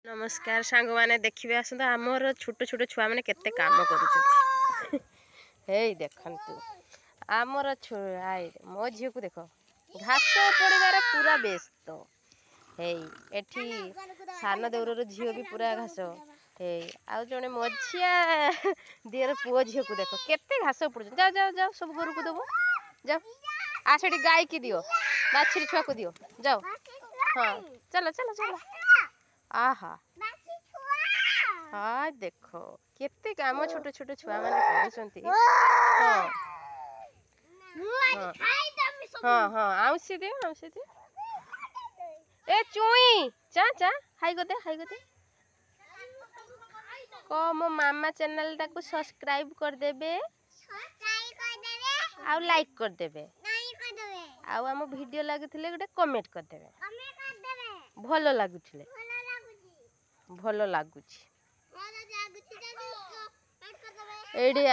नमस्कार सांग मैंने देखिए आसत आमर छोट छोट छुआ मैंने केते काम कर देखु आमर मो झील को देख घास पड़ार पूरा व्यस्त एठी सान देवर झील भी पूरा घास आउ जड़े मझिया दियर पुओ झील को देख केते घास पड़ जाओ जाओ जाओ सब घर को दब जाओ आ से गाय की दियो बाछड़ी छुआ को दियो जाओ हाँ चलो चलो चलो आहा हाँ देखो केते काम छोट छोट छुआ मैंने करछंती हाँ हाँ हाँ आउसी दे ए चुई चा चा हाई गदे को मो मामा चैनल टाको सब्सक्राइब कर देबे आ लाइक कर देबे आ हम वीडियो लागुथिले गोटे कमेंट कर देबे भलो लागुथिले भलो लागुछि एडी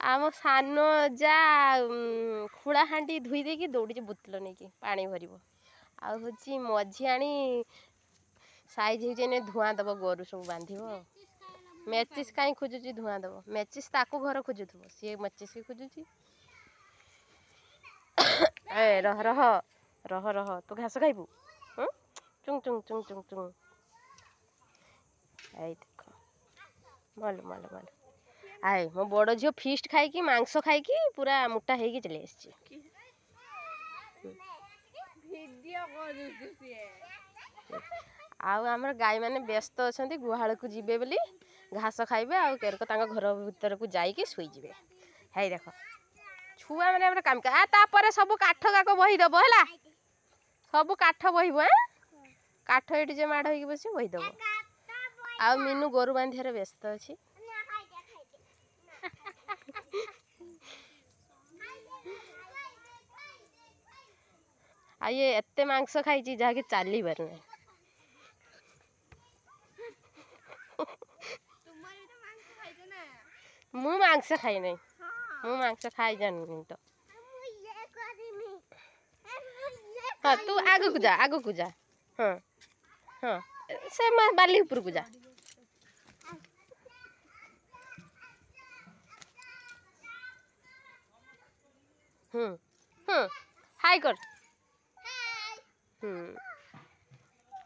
आम सान जा खुड़ा हांडी धुई देकी दौड़ी बोतल नहीं कि पानी भर आउँ मझियाणी साइज हो धुआं दब गोरु सब बांध मेचिस कहीं खोजुची धुआं दब मेचिस ताकू घर खोजुव सी मेचिस की खोजुची ए रह रह रह रह तू घास खाइबू चुंग चुंग चुंग चुंग चुंग आई देख मल मल मल आए मो बड़ झील फिस्ट खाई मांस खाई पूरा मोटा होगी चले आमर गाय मैंने व्यस्त अच्छा गुहाल को जीवे बोली घास खाइबे आ केरक घर भीतर को जाइए शुईजे है देख छुआ मैंने काम तापर सब काठ गाक बहीदब है सब काठ बहब काठ ये माड़ हो बस बहीदब आ मीनू गोरु बांधार व्यस्त अच्छी आ ये एते मांस खाई जहाँकि चली पार ना मु मांस खाई नहीं मु मांस खाई जानी तो हाँ तू आग को जा हाँ हाँ से बाली ऊपर को जा हाय कर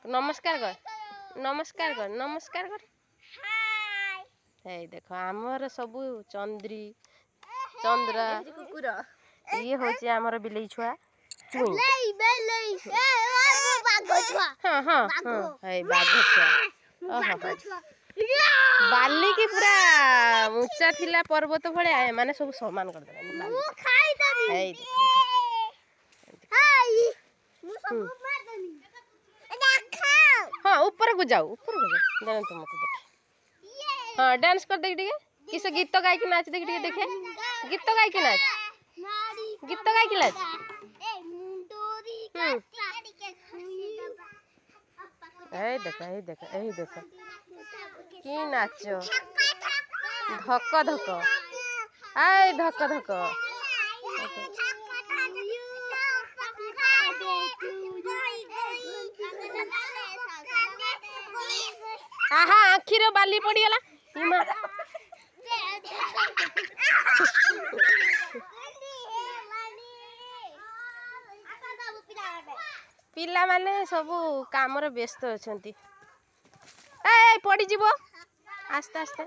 नमस्कार कर नमस्कार कर नमस्कार कर हे देखो आमर सबू चंद्री चंद्रा ये होची आमर बिलेई छुआ हाँ हाँ हाँ है बाघ छुआ बाली की पूरा ऊंचा थिला पर्वत भले माने सब समान कर दे हाँ ऊपर को जाओ जाने तुमको देखे हाँ डांस कर देख किस गीत गाय के नाच देख देखे गीत गाय के नाच देख कि नाच धक धक आय धक धक आहा आखिर बाली पड़ीगला पिला माने सबू काम व्यस्त अच्छा पड़ जीव आस्ते आस्ते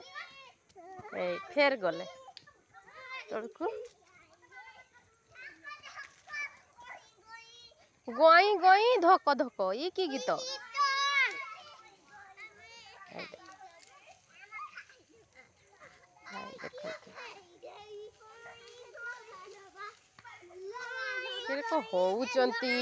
फेर गले तड़कू गई गई धक धक ये की गीत होउचंती